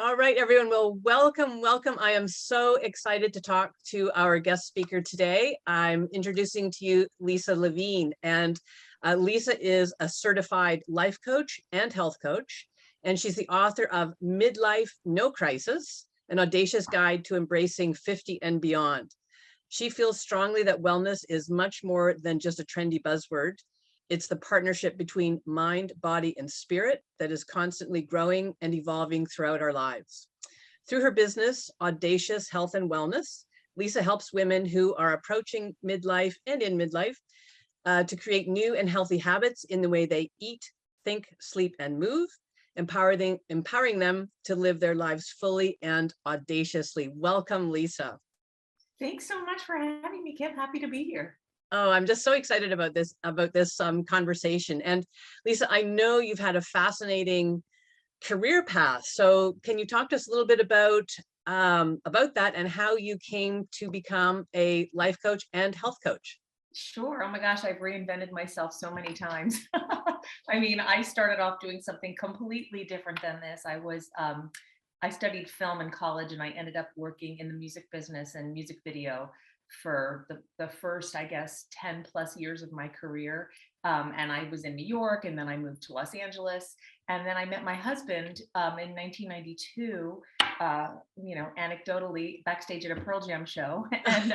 All right, everyone. Well, welcome. I am so excited to talk to our guest speaker today. I'm introducing to you Lisa Levine, and Lisa is a certified life coach and health coach, and she's the author of Midlife No Crisis, an audacious guide to embracing 50 and beyond. She feels strongly that wellness is much more than just a trendy buzzword. It's the partnership between mind, body, and spirit that is constantly growing and evolving throughout our lives. Through her business, Audacious Health and Wellness, Lisa helps women who are approaching midlife and in midlife to create new and healthy habits in the way they eat, think, sleep, and move, empowering them to live their lives fully and audaciously. Welcome, Lisa. Thanks so much for having me, Kim. Happy to be here. Oh, I'm just so excited about this conversation. And Lisa, I know you've had a fascinating career path. So can you talk to us a little bit about that and how you came to become a life coach and health coach? Sure. Oh my gosh, I've reinvented myself so many times. I mean, I started off doing something completely different than this. I studied film in college, and I ended up working in the music business and music video for the first, I guess, 10 plus years of my career. And I was in New York, and then I moved to Los Angeles. And then I met my husband in 1992, anecdotally backstage at a Pearl Jam show. And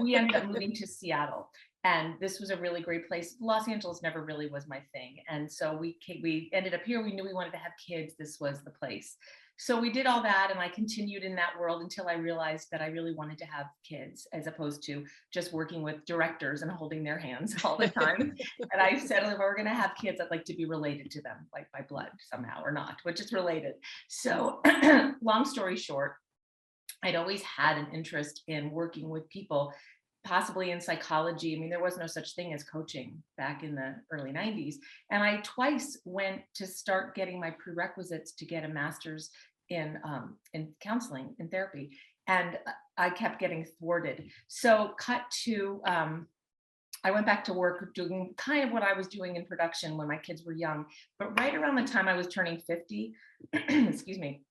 we ended up moving to Seattle. And this was a really great place. Los Angeles never really was my thing. And so we ended up here. We knew we wanted to have kids. This was the place. So we did all that, and I continued in that world until I realized that I really wanted to have kids, as opposed to just working with directors and holding their hands all the time. And I said, if we're going to have kids, I'd like to be related to them, like by blood somehow or not, which is related. So long story short, I'd always had an interest in working with people, possibly in psychology. I mean, there was no such thing as coaching back in the early 90s. And I twice went to start getting my prerequisites to get a master's in counseling and therapy. And I kept getting thwarted. So I went back to work doing kind of what I was doing in production when my kids were young. But right around the time I was turning 50, excuse me,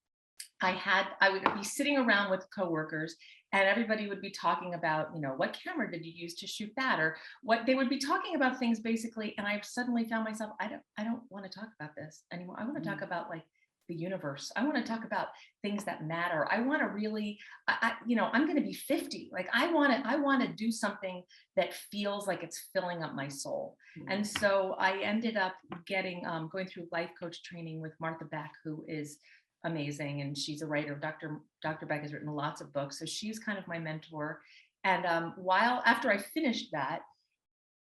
I would be sitting around with coworkers, and everybody would be talking about, what camera did you use to shoot that, or what they would be talking about things basically. And I suddenly found myself, I don't want to talk about this anymore. I want to talk about like the universe. I want to talk about things that matter. I want to really, I'm going to be 50. Like I want to do something that feels like it's filling up my soul. And so I ended up going through life coach training with Martha Beck, who is amazing. And she's a writer. Dr. Beck has written lots of books. So she's kind of my mentor. And after I finished that,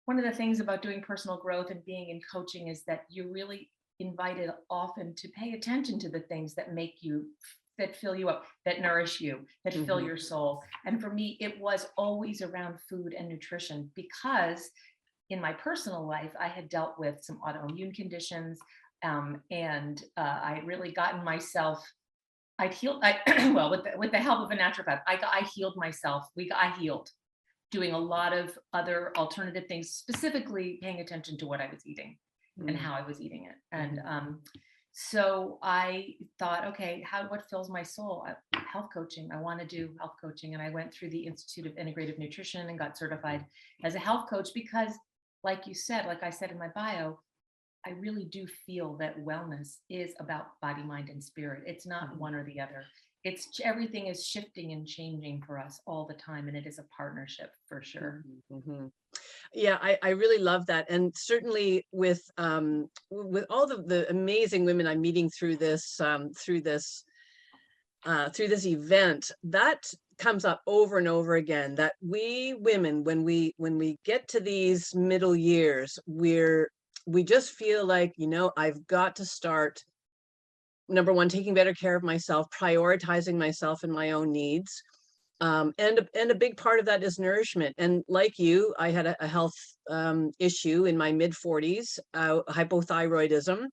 one of the things about doing personal growth and being in coaching is that you're really invited often to pay attention to the things that that fill you up, that nourish you, that fill your soul. And for me, it was always around food and nutrition, because in my personal life, I had dealt with some autoimmune conditions. And I really gotten myself, I'd healed, with the help of a naturopath, I healed myself. I healed doing a lot of other alternative things, specifically paying attention to what I was eating and how I was eating it. And so I thought, okay, what fills my soul? Health coaching. I want to do health coaching. And I went through the Institute of Integrative Nutrition and got certified as a health coach, because like I said in my bio, I really do feel that wellness is about body, mind, and spirit. It's not one or the other. Everything is shifting and changing for us all the time. And it is a partnership for sure. Yeah, I really love that. And certainly with all the amazing women I'm meeting through this event, that comes up over and over again, that we women, when we get to these middle years, we just feel like, I've got to start, number one, taking better care of myself, prioritizing myself and my own needs. And a big part of that is nourishment. And like you, I had a health issue in my mid 40s, hypothyroidism,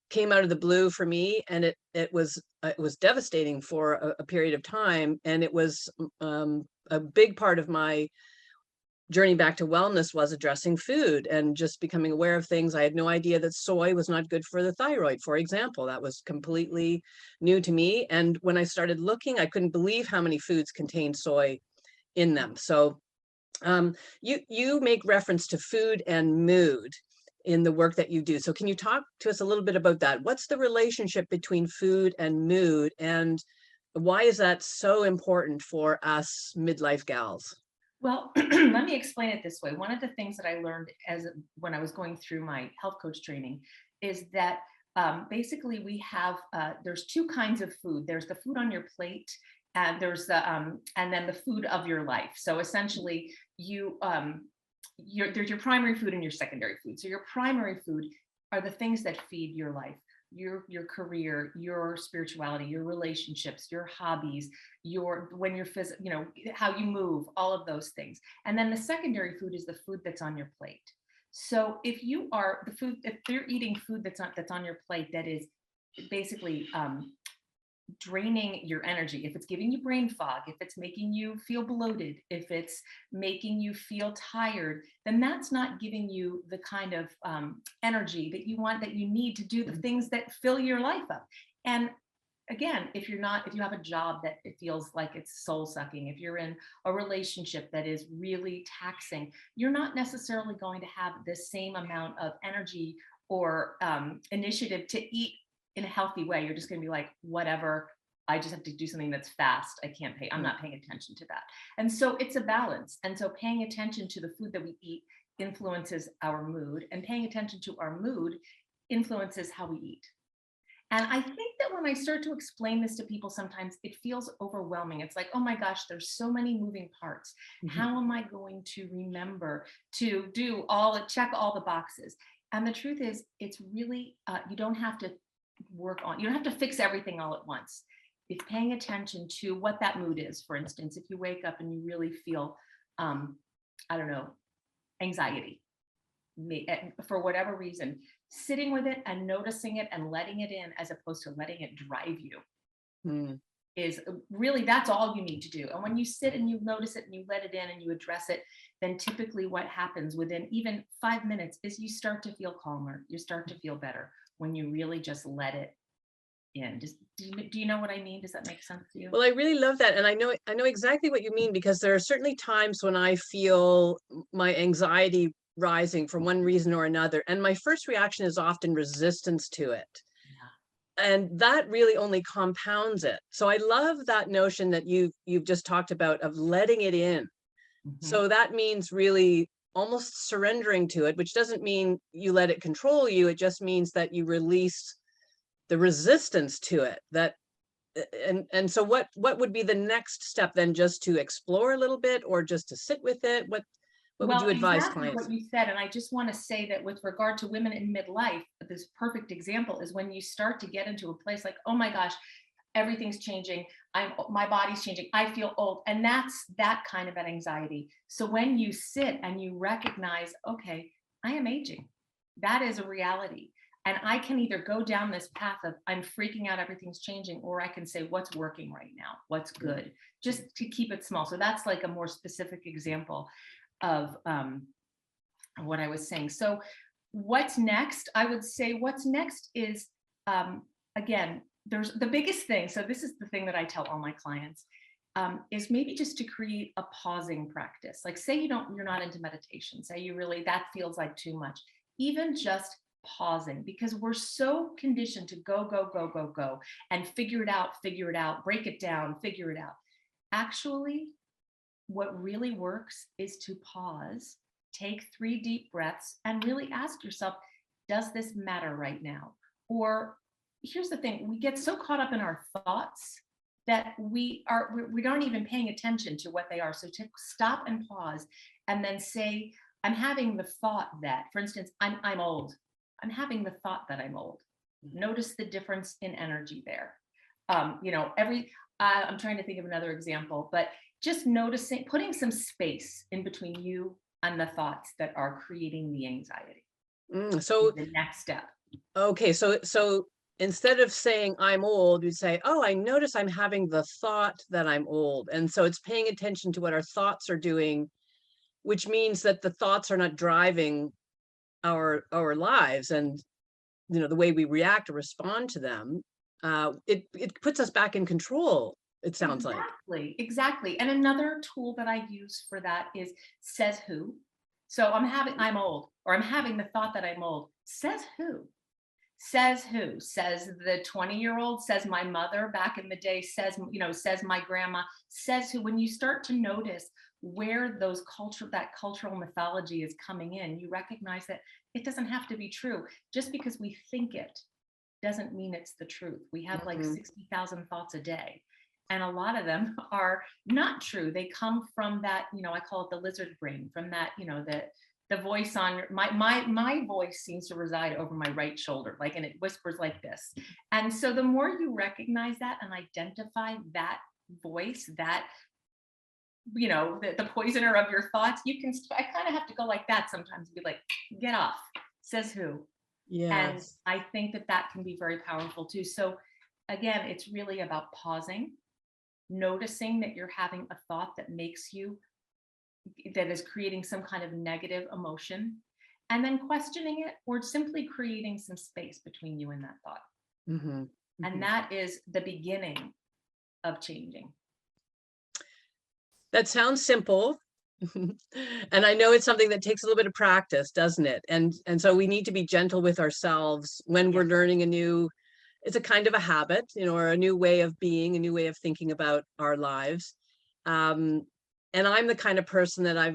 came out of the blue for me, and it was devastating for a period of time. And it was a big part of my journey back to wellness was addressing food and just becoming aware of things. I had no idea that soy was not good for the thyroid, for example. That was completely new to me. And when I started looking, I couldn't believe how many foods contain soy in them. So you make reference to food and mood in the work that you do. So can you talk to us a little bit about that? What's the relationship between food and mood, and why is that so important for us midlife gals? Well, let me explain it this way. One of the things that I learned when I was going through my health coach training is that basically we have there's two kinds of food. There's the food on your plate, and and then the food of your life. So essentially, there's your primary food and your secondary food. So your primary food are the things that feed your life, your career, your spirituality, your relationships, your hobbies, how you move, all of those things. And then the secondary food is the food that's on your plate. So if you're eating food that's on your plate that is basically draining your energy, if it's giving you brain fog, if it's making you feel bloated, if it's making you feel tired, then that's not giving you the kind of energy that you want, that you need to do the things that fill your life up. And again, if you have a job that it feels like it's soul sucking, if you're in a relationship that is really taxing, you're not necessarily going to have the same amount of energy or initiative to eat in a healthy way. You're just going to be like, whatever, I just have to do something that's fast. I'm not paying attention to that. And so it's a balance. And so paying attention to the food that we eat influences our mood, and paying attention to our mood influences how we eat. And I think that when I start to explain this to people, sometimes it feels overwhelming. It's like, oh my gosh, there's so many moving parts. How am I going to remember to check all the boxes? And the truth is, it's really, you don't have to fix everything all at once. It's paying attention to what that mood is. For instance, if you wake up and you really feel, I don't know, anxiety, for whatever reason, sitting with it and noticing it and letting it in, as opposed to letting it drive you, is really, that's all you need to do. And when you sit and you notice it and you let it in and you address it, then typically what happens within even 5 minutes is you start to feel calmer. You start to feel better when you really just let it in. Do you know what I mean? Does that make sense to you? Well, I really love that. And I know exactly what you mean, because there are certainly times when I feel my anxiety rising for one reason or another. And my first reaction is often resistance to it. Yeah. And that really only compounds it. So I love that notion that you've just talked about, of letting it in. So that means really almost surrendering to it, which doesn't mean you let it control you. It just means that you release the resistance to it. And so what would be the next step then? Just to explore a little bit, or just to sit with it? What would you advise Exactly clients? what you said. And I just want to say that with regard to women in midlife, this perfect example is when you start to get into a place like, oh my gosh, everything's changing. My body's changing. I feel old. And that's that kind of an anxiety. So when you sit and you recognize, okay, I am aging, that is a reality. And I can either go down this path of I'm freaking out, everything's changing, or I can say, what's working right now? What's good? Just to keep it small. So that's like a more specific example of what I was saying. So what's next? I would say what's next is, again, there's the biggest thing. So this is the thing that I tell all my clients, is maybe just to create a pausing practice. Like, say you're not into meditation, say that feels like too much. Even just pausing, because we're so conditioned to go, go, go, go, go, and figure it out, break it down, figure it out. Actually, what really works is to pause, take 3 deep breaths, and really ask yourself, does this matter right now? Or here's the thing, we get so caught up in our thoughts that we aren't even paying attention to what they are. So to stop and pause, and then say, I'm having the thought that, for instance, I'm old. I'm having the thought that I'm old. Notice the difference in energy there. I'm trying to think of another example, but just noticing, putting some space in between you and the thoughts that are creating the anxiety. So the next step. Okay, so instead of saying I'm old, you say, oh, I notice I'm having the thought that I'm old. And so it's paying attention to what our thoughts are doing which means that the thoughts are not driving our lives and, the way we react or respond to them. It puts us back in control, it sounds like. Exactly, exactly. And another tool that I use for that is says who. So I'm old, or I'm having the thought that I'm old. Says who? Says who? Says the 20-year-old, says my mother back in the day, says my grandma, says who. When you start to notice where that cultural mythology is coming in, you recognize that it doesn't have to be true. Just because we think it doesn't mean it's the truth. We have like Mhm. 60,000 thoughts a day. And a lot of them are not true. They come from that, I call it the lizard brain, from that, the voice on my voice seems to reside over my right shoulder, like, and it whispers like this. And so the more you recognize that and identify that voice, that, the poisoner of your thoughts, I kind of have to go like that sometimes and be like, get off, says who. And Yes. I think that that can be very powerful too. So again, it's really about pausing, noticing that you're having a thought that is creating some kind of negative emotion, and then questioning it or simply creating some space between you and that thought. Mhm. And Mhm. that is the beginning of changing. That sounds simple. And I know it's something that takes a little bit of practice, doesn't it? And so we need to be gentle with ourselves when we're Yes. learning it's a kind of a habit, or a new way of being, a new way of thinking about our lives. Um, and I'm the kind of person that I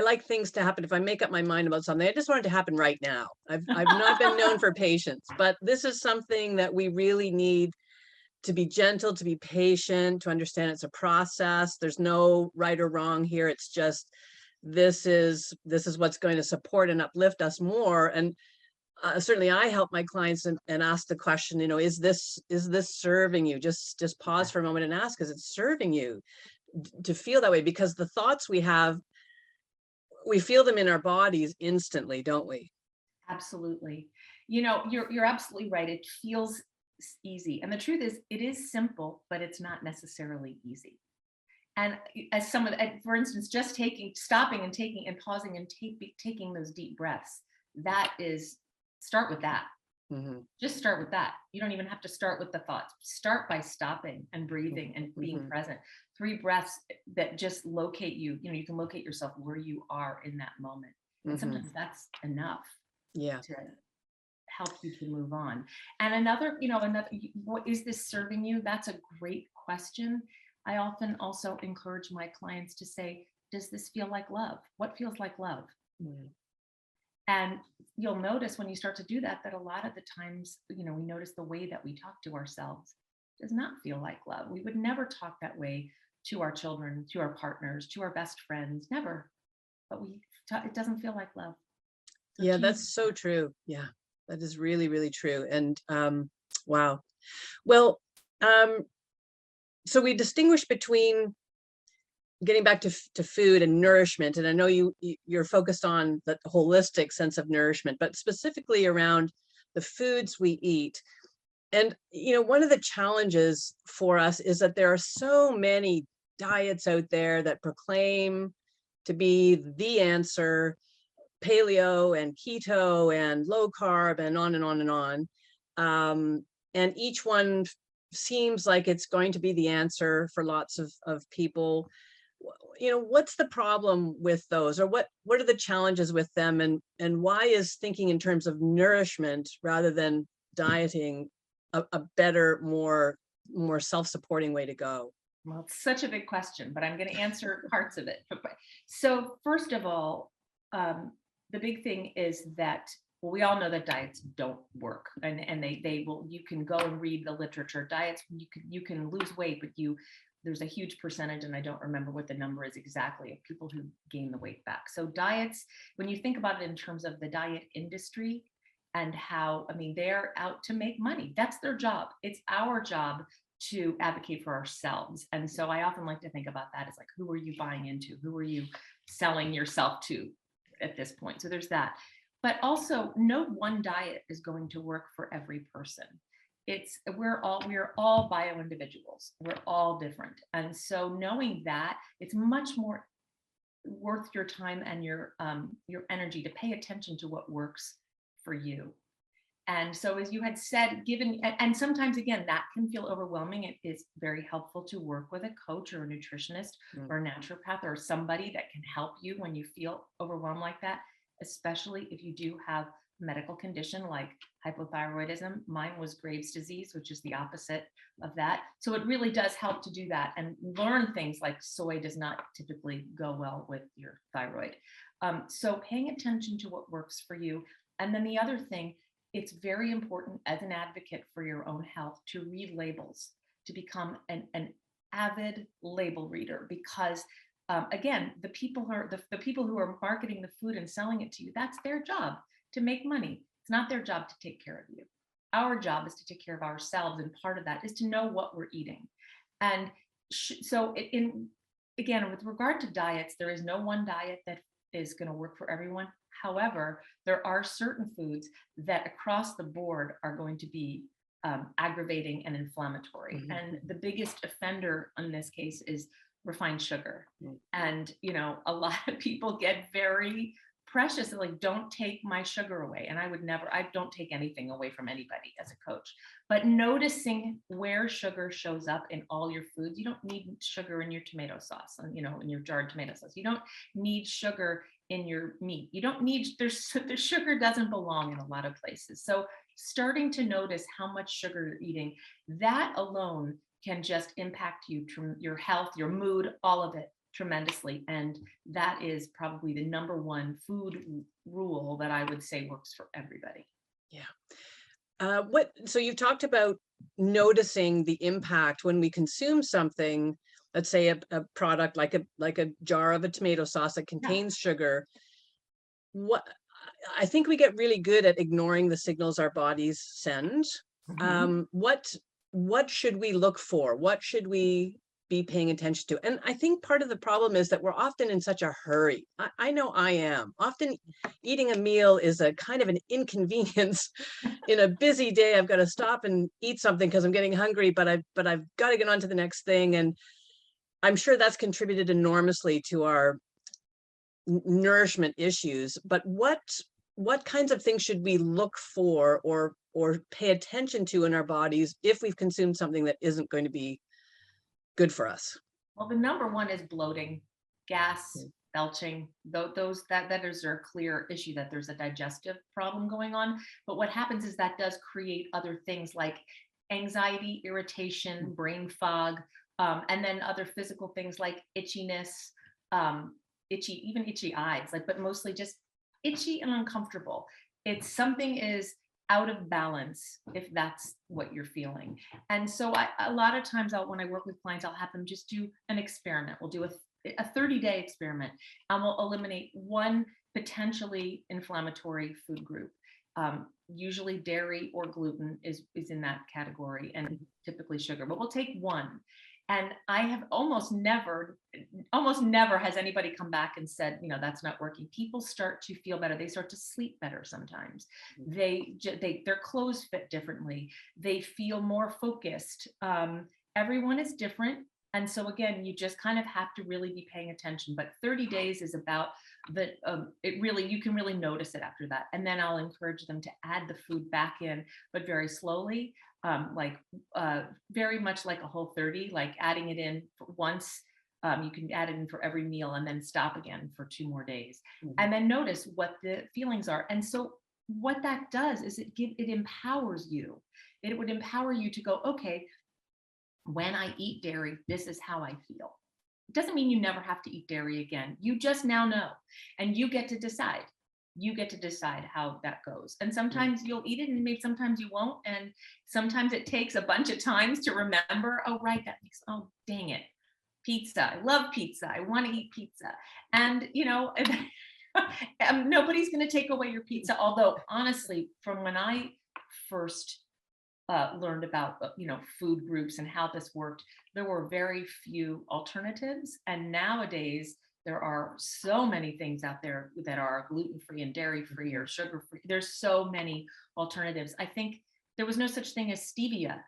like things to happen. If I make up my mind about something, I just want it to happen right now. I've not been known for patience, but this is something that we really need to be gentle, to be patient, to understand it's a process. There's no right or wrong here. It's just this is what's going to support and uplift us more. And certainly, I help my clients and ask the question, is this serving you? Just pause for a moment and ask, is it serving you to feel that way? Because the thoughts we have, we feel them in our bodies instantly, don't we? Absolutely. You're absolutely right. It feels easy. And the truth is, it is simple, but it's not necessarily easy. And as someone, for instance, just stopping and taking and pausing and taking those deep breaths, that is, start with that. Hmm. Just start with that. You don't even have to start with the thoughts. Start by stopping and breathing and being Hmm. present. 3 breaths that just locate you. You can locate yourself where you are in that moment. And Hmm. sometimes that's enough Yeah. to help you to move on. And another, what is this serving you? That's a great question. I often also encourage my clients to say, does this feel like love? What feels like love? Mm. And you'll notice when you start to do that, that a lot of the times, we notice the way that we talk to ourselves does not feel like love. We would never talk that way to our children, to our partners, to our best friends, never. But it doesn't feel like love. So Yeah, change that's so that. true. Yeah, that is really, really true. And wow. Well, um, so we distinguish between getting back to food and nourishment, and I know you're focused on the holistic sense of nourishment, but specifically around the foods we eat. And one of the challenges for us is that there are so many diets out there that proclaim to be the answer, paleo and keto and low carb and on and on and on. And each one seems like it's going to be the answer for lots of people. What's the problem with those, or what are the challenges with them, and why is thinking in terms of nourishment rather than dieting a better, more self-supporting way to go? Well, it's such a big question, but I'm going to answer parts of it. So, first of all, um, the big thing is that, well, we all know that diets don't work, and they will. You can go and read the literature. Diets, you can lose weight, but there's a huge percentage, and I don't remember what the number is exactly, of people who gain the weight back. So diets, when you think about it in terms of the diet industry and how, I mean, they're out to make money. That's their job. It's our job to advocate for ourselves. And so I often like to think about that as like, who are you buying into? Who are you selling yourself to at this point? So there's that. But also, no one diet is going to work for every person. We're all bio individuals. We're all different. And so knowing that, it's much more worth your time and your energy to pay attention to what works for you. And so, as you had said, given, and sometimes again, that can feel overwhelming. It is very helpful to work with a coach or a nutritionist or a naturopath or somebody that can help you when you feel overwhelmed like that, especially if you do have a medical condition like hypothyroidism. Mine was Graves' disease, which is the opposite of that. So it really does help to do that and learn things like soy does not typically go well with your thyroid. So paying attention to what works for you. And then the other thing, it's very important as an advocate for your own health to read labels, to become an avid label reader, because again, the people who are marketing the food and selling it to you, that's their job to make money. It's not their job to take care of you. Our job is to take care of ourselves, and part of that is to know what we're eating. And so again, with regard to diets, there is no one diet that is going to work for everyone. However, there are certain foods that across the board are going to be aggravating and inflammatory. Mm-hmm. And the biggest offender in this case is refined sugar. Mm-hmm. And, a lot of people get very precious, like, don't take my sugar away. And I don't take anything away from anybody as a coach, but noticing where sugar shows up in all your foods. You don't need sugar in your tomato sauce and, in your jarred tomato sauce. You don't need sugar in your meat. You don't need, the sugar doesn't belong in a lot of places. So starting to notice how much sugar you're eating, that alone can just impact you, your health, your mood, all of it tremendously. And that is probably the number one food rule that I would say works for everybody. Yeah. So you've talked about noticing the impact when we consume something, let's say a product like a jar of a tomato sauce that contains sugar. What I think we get really good at ignoring the signals our bodies send. Mm-hmm. What should we look for? What should we be paying attention to? And I think part of the problem is that we're often in such a hurry. I know I am. Often eating a meal is a kind of an inconvenience. In a busy day, I've got to stop and eat something because I'm getting hungry, but I've got to get on to the next thing. And I'm sure that's contributed enormously to our nourishment issues. But what kinds of things should we look for or pay attention to in our bodies if we've consumed something that isn't going to be good for us? Well, the number one is bloating, gas, belching. That is a clear issue that there's a digestive problem going on. But what happens is that does create other things like anxiety, irritation, brain fog, and then other physical things like itchiness, itchy eyes, but mostly just itchy and uncomfortable. It's something is out of balance if that's what you're feeling. And so a lot of times when I work with clients, I'll have them just do an experiment. We'll do a 30-day experiment, and we'll eliminate one potentially inflammatory food group. Usually dairy or gluten is in that category, and typically sugar, but we'll take one. And I have almost never has anybody come back and said, that's not working. People start to feel better. They start to sleep better sometimes. Their clothes fit differently. They feel more focused. Everyone is different. And so again, you just kind of have to really be paying attention. But 30 days is about you can really notice it after that. And then I'll encourage them to add the food back in, but very slowly. Very much like a Whole30, like adding it in once. You can add it in for every meal and then stop again for 2 more days. Mm-hmm. And then notice what the feelings are. And so what that does is it empowers you. It would empower you to go, okay, when I eat dairy, this is how I feel. It doesn't mean you never have to eat dairy again. You just now know, and you get to decide. You get to decide how that goes. And sometimes you'll eat it and maybe sometimes you won't. And sometimes it takes a bunch of times to remember, oh, right, oh, dang it. Pizza. I love pizza. I want to eat pizza. And, nobody's going to take away your pizza. Although honestly, from when I first learned about, food groups and how this worked, there were very few alternatives. And nowadays, there are so many things out there that are gluten-free and dairy-free or sugar-free. There's so many alternatives. I think there was no such thing as stevia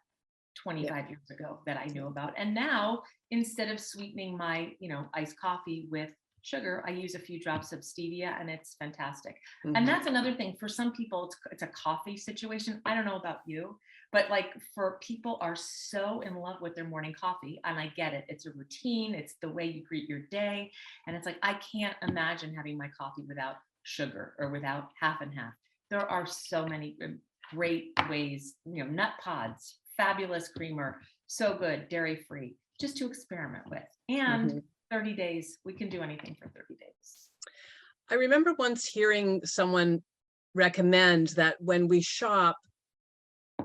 25 years ago that I knew about. And now, instead of sweetening my, iced coffee with sugar, I use a few drops of stevia, and it's fantastic. And Mhm. that's another thing. For some people, it's a coffee situation. I don't know about you, but like for people are so in love with their morning coffee, and I get it. It's a routine. It's the way you greet your day, and it's like I can't imagine having my coffee without sugar or without half and half. There are so many great ways, nut pods, fabulous creamer, so good, dairy free, just to experiment with. And Mhm. 30 days, we can do anything for 30 days. I remember once hearing someone recommend that when we shop,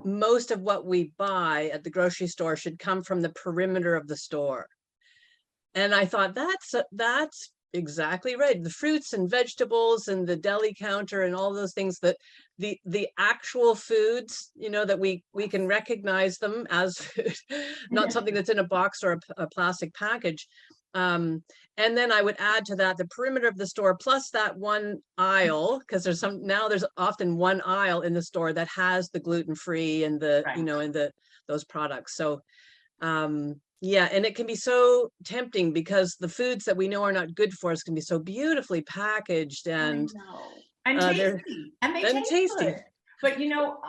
most of what we buy at the grocery store should come from the perimeter of the store. And I thought that's exactly right. The fruits and vegetables and the deli counter and all those things, that the actual foods, that we can recognize them as food, not something that's in a box or a plastic package. And then I would add to that the perimeter of the store plus that one aisle, because there's often one aisle in the store that has the gluten-free and Right. those products. So yeah, and it can be so tempting because the foods that we know are not good for us can be so beautifully packaged, I and know. And they're tasty. And they and taste tasty. good. But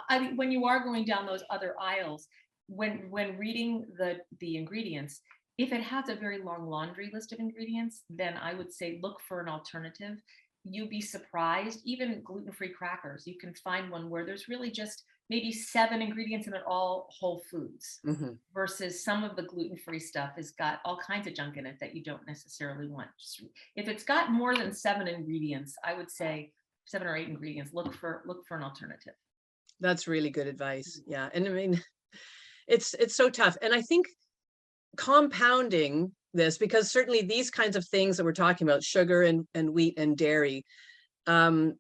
I mean, when you are going down those other aisles, when reading the ingredients, if it has a very long laundry list of ingredients, then I would say look for an alternative. You'd be surprised. Even gluten-free crackers, you can find one where there's really just maybe 7 ingredients and they're all whole foods. Mhm. Versus some of the gluten-free stuff has got all kinds of junk in it that you don't necessarily want. If it's got more than 7 ingredients, I would say 7 or 8 ingredients, look for an alternative. That's really good advice. Yeah, and I mean, it's so tough, and I think compounding this, because certainly these kinds of things that we're talking about, sugar and wheat and dairy, um,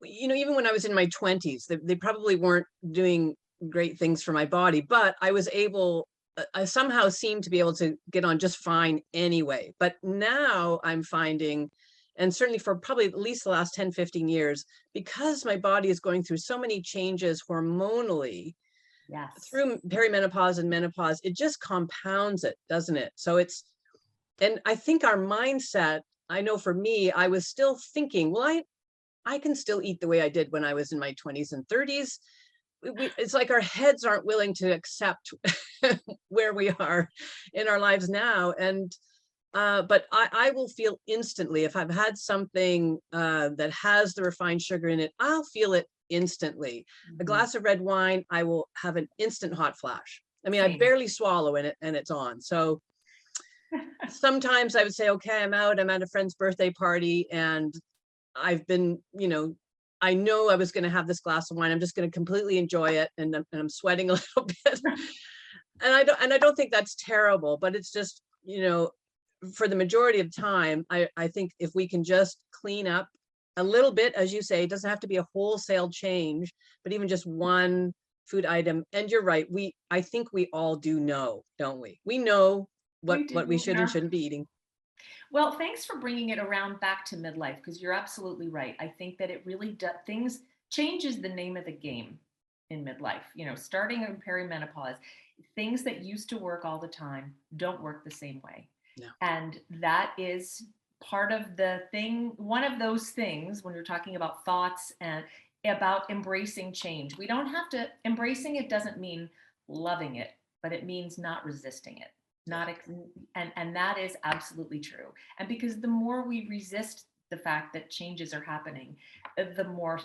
even when I was in my 20s, they probably weren't doing great things for my body, but I somehow seemed to be able to get on just fine anyway. But now I'm finding, and certainly for probably at least the last 10, 15 years, because my body is going through so many changes hormonally Yes. through perimenopause and menopause, it just compounds it, doesn't it? And I think our mindset, I know for me, I was still thinking, well, I can still eat the way I did when I was in my 20s and 30s. It's like our heads aren't willing to accept where we are in our lives now. And but I will feel instantly if I've had something that has the refined sugar in it, I'll feel it instantly. A Mhm. glass of red wine, I will have an instant hot flash. I mean, I Same. barely swallow in it and it's on. So sometimes I would say, okay, I'm at a friend's birthday party and I've been, I know I was going to have this glass of wine. I'm just going to completely enjoy it, and I'm sweating a little bit. And I don't think that's terrible, but it's just, for the majority of time, I think if we can just clean up a little bit, as you say, it doesn't have to be a wholesale change, but even just one food item. And you're right, I think we all do know, don't we? We know We what we do. should and shouldn't be eating. Well, thanks for bringing it around back to midlife, because you're absolutely right. I think that it really things changes the name of the game in midlife. Starting in perimenopause, things that used to work all the time don't work the same way. No. And that is part of the thing, one of those things when you're talking about thoughts and about embracing change. We don't have to, embracing it doesn't mean loving it, but it means not resisting it. Yeah. Not ex- and that is absolutely true. And because the more we resist the fact that changes are happening, the more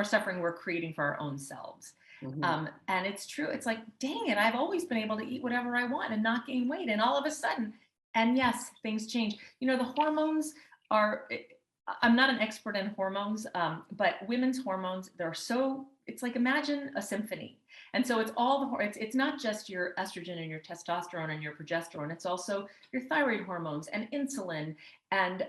suffering we're creating for our own selves. Mhm. And it's true. It's like, dang it, I've always been able to eat whatever I want and not gain weight. And all of a sudden, and yes, things change. The hormones are, I'm not an expert in hormones, but women's hormones, it's like, imagine a symphony. And so it's not just your estrogen and your testosterone and your progesterone. It's also your thyroid hormones and insulin and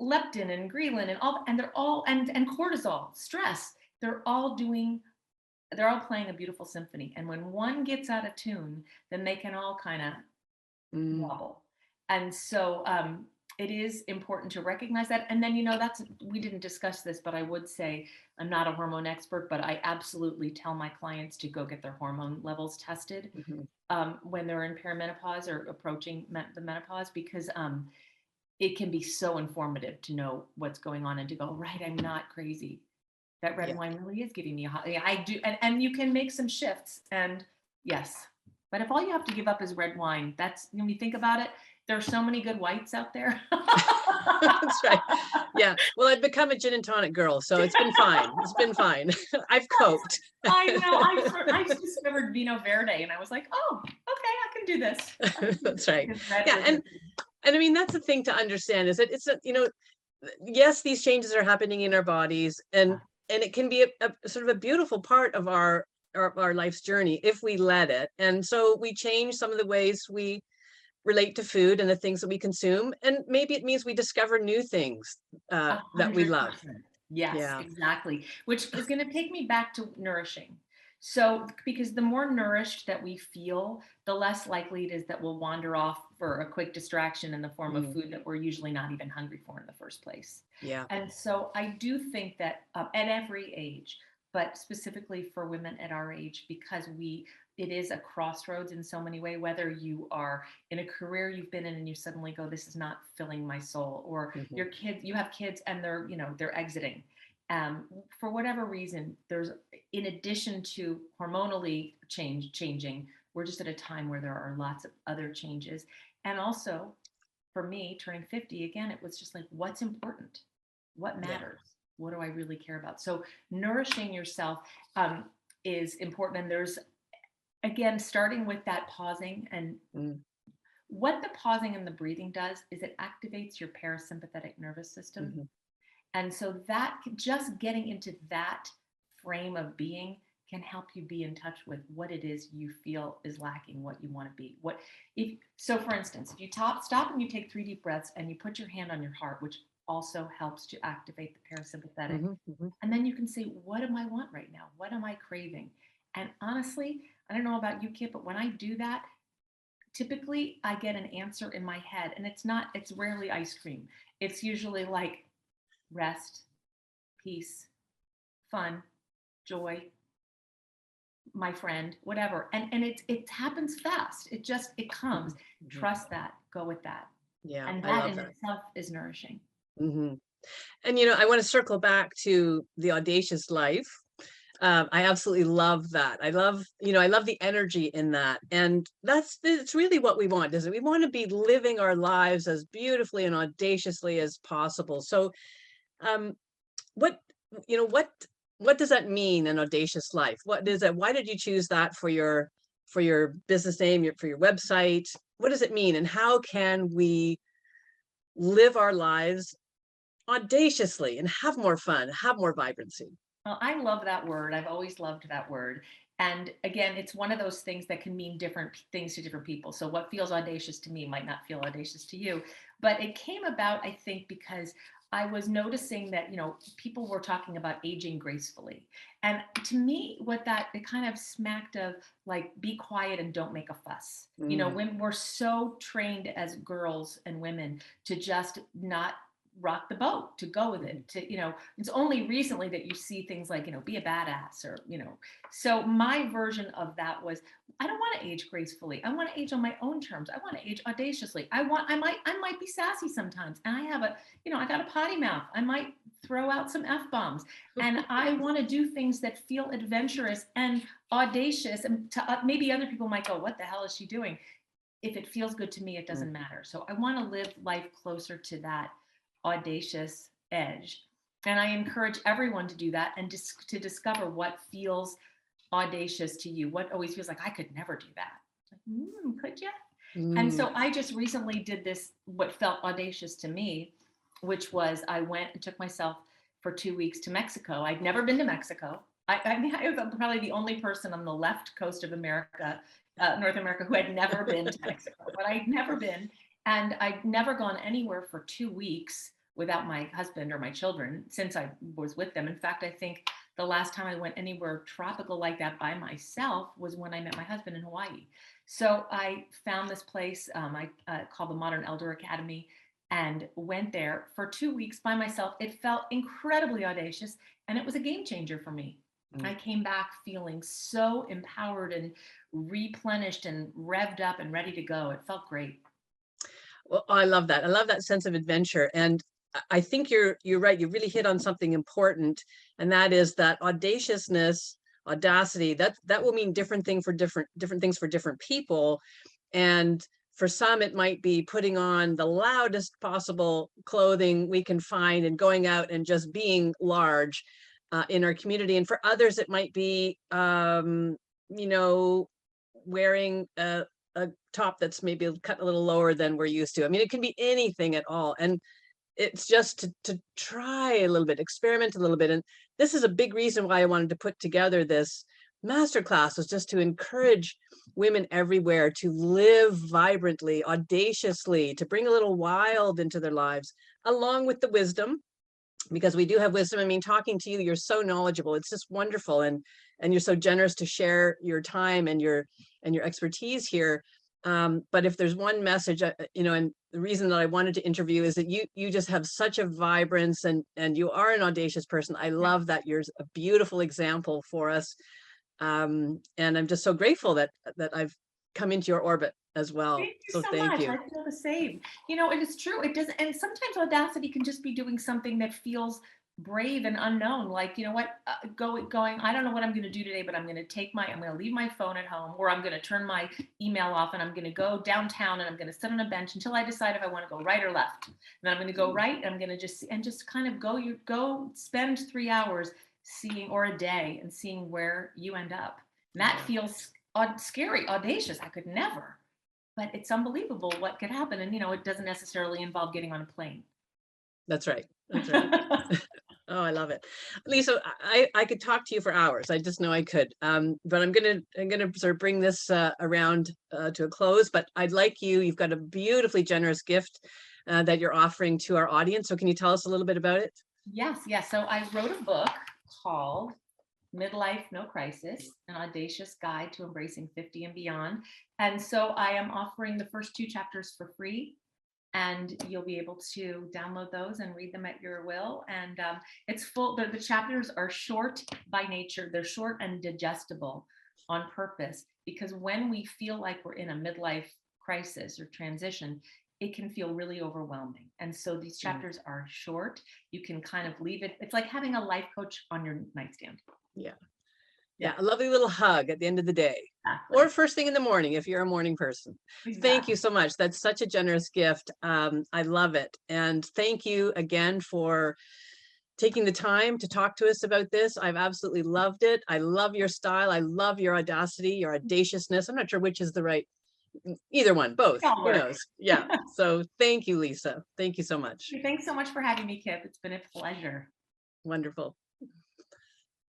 leptin and ghrelin and all, and they're all, and cortisol, stress. They're all playing a beautiful symphony. And when one gets out of tune, then they can all kind of Mm. wobble. And so it is important to recognize that. And then, we didn't discuss this, but I would say I'm not a hormone expert, but I absolutely tell my clients to go get their hormone levels tested Mhm. when they're in perimenopause or approaching the menopause, because it can be so informative to know what's going on and to go, right, I'm not crazy. That red Yeah. wine really is giving me I do. And you can make some shifts. And yes, but if all you have to give up is red wine, that's, when you think about it, there are so many good whites out there. That's right. Yeah. Well, I've become a gin and tonic girl, so it's been fine. It's been fine. I've coped. I know. I discovered Vino Verde, and I was like, oh, okay, I can do this. I can do That's this right. because red Yeah. was And I mean, that's the thing to understand is that it's a, yes, these changes are happening in our bodies, and it can be a sort of a beautiful part of our life's journey if we let it. And so we change some of the ways we relate to food and the things that we consume, and maybe it means we discover new things that we love. 100%. Yes, Yeah. exactly. Which is going to take me back to nourishing. So, because the more nourished that we feel, the less likely it is that we'll wander off for a quick distraction in the form of Mm, food that we're usually not even hungry for in the first place. yeah. And so, I do think that at every age, but specifically for women at our age, because it is a crossroads in so many ways, whether you are in a career you've been in and you suddenly go, this is not filling my soul, or Mhm. your kids, you have kids and they're exiting, for whatever reason. There's, in addition to hormonally changing, we're just at a time where there are lots of other changes. And also, for me turning 50 again, it was just like, what's important, what Yeah. matters, what do I really care about? So nourishing yourself is important. And there's, again, starting with that pausing. And Mm, what the pausing and the breathing does is it activates your parasympathetic nervous system. mhm. And so that, just getting into that frame of being, can help you be in touch with what it is you feel is lacking, what you want to be. What if so for instance, if you stop and you take 3 deep breaths and you put your hand on your heart, which also helps to activate the parasympathetic, Mhm. Mhm. and then you can say, what am I want right now? What am I craving? And honestly, I don't know about you, Kit, but when I do that, typically I get an answer in my head, and it's rarely ice cream. It's usually like rest, peace, fun, joy, my friend, whatever. And it happens fast. It comes. Mhm. Mhm. Trust that, go with that. Yeah, And I that love in that. itself is nourishing. Hmm. And I want to circle back to the audacious life. I absolutely love that. I love the energy in that. And it's really what we want, isn't it? We want to be living our lives as beautifully and audaciously as possible. So, um, what, you know, what does that mean, an audacious life? What is it? Why did you choose that for your business name, for your website? What does it mean? And how can we live our lives audaciously and have more fun, have more vibrancy? Well, I love that word. I've always loved that word. And again, it's one of those things that can mean different things to different people. So what feels audacious to me might not feel audacious to you. But it came about, I think, because I was noticing that, people were talking about aging gracefully. And to me, it kind of smacked of like, be quiet and don't make a fuss. Mm, When we're so trained as girls and women to just not rock the boat, to go with mhm, it, it's only recently that you see things like, be a badass, or, so my version of that was, I don't want to age gracefully. I want to age on my own terms. I want to age audaciously. I might be sassy sometimes. And I got a potty mouth. I might throw out some F-bombs. And I want to do things that feel adventurous and audacious. And maybe other people might go, what the hell is she doing? If it feels good to me, it mm, doesn't matter. So I want to live life closer to that audacious edge. And I encourage everyone to do that, and to discover what feels audacious to you, what always feels like, I could never do that. Like, could you? And mm, so I just recently did this, what felt audacious to me, which was, I went and took myself for 2 weeks to Mexico. I'd never been to Mexico. I mean, I was probably the only person on the left coast of America, North America, who had never been to Mexico, but I'd never been. And I'd never gone anywhere for 2 weeks without my husband or my children since I was with them. In fact, I think the last time I went anywhere tropical like that by myself was when I met my husband in Hawaii. So I found this place, I called the Modern Elder Academy. and went there for 2 weeks by myself. It felt incredibly audacious, and it was a game changer for me. I came back feeling so empowered and replenished and revved up and ready to go. It felt great. Well, I love that. I love that sense of adventure. And I think you're right. You really hit on something important, and that is that audaciousness, audacity, that will mean different things for different people. And for some, it might be putting on the loudest possible clothing we can find and going out and just being large in our community. And for others, it might be, you know, wearing a top that's maybe cut a little lower than we're used to. I mean, it can be anything at all. And it's just to try a little bit, experiment a little bit. And this is a big reason why I wanted to put together this masterclass, was just to encourage women everywhere to live vibrantly, audaciously, to bring a little wild into their lives, along with the wisdom, because we do have wisdom. I mean, talking to you, you're so knowledgeable. It's just wonderful. And you're so generous to share your time and your expertise here. But if there's one message, you know, and the reason that I wanted to interview is that you just have such a vibrance, and you are an audacious person. I love that. You're a beautiful example for us. And I'm just so grateful that I've come into your orbit as well. Thank you So so thank much. you. I feel the same. You know, it is true. It does, and sometimes audacity can just be doing something that feels brave and unknown. Like, you know what, going. I don't know what I'm going to do today, but I'm going to leave my phone at home, or I'm going to turn my email off, and I'm going to go downtown, and I'm going to sit on a bench until I decide if I want to go right or left. And then I'm going to go right, and I'm going to just kind of go spend 3 hours seeing, or a day, and seeing where you end up. And that feels scary, audacious. I could never. But it's unbelievable what could happen. And, you know, it doesn't necessarily involve getting on a plane. That's right. That's right. Oh, I love it. Lisa, I could talk to you for hours. I just know I could. But I'm gonna sort of bring this around to a close. But I'd like you've got a beautifully generous gift that you're offering to our audience. So can you tell us a little bit about it? Yes, yes. So I wrote a book called Midlife No Crisis, an audacious guide to embracing 50 and beyond. And so I am offering the first 2 chapters for free, and you'll be able to download those and read them at your will. And it's full. The chapters are short by nature. They're short and digestible on purpose, because when we feel like we're in a midlife crisis or transition, it can feel really overwhelming. And so these chapters are short. You can kind of leave it. It's like having a life coach on your nightstand. Yeah. Yeah, a lovely little hug at the end of the day, Exactly. or first thing in the morning if you're a morning person. Thank Exactly. you so much. That's such a generous gift. I love it. And thank you again for taking the time to talk to us about this. I've absolutely loved it. I love your style. I love your audacity, your audaciousness. I'm not sure which is the right, either one, both, All who work. knows? Yeah. So thank you, Lisa. Thank you so much. Thanks so much for having me, Kip. It's been a pleasure. Wonderful.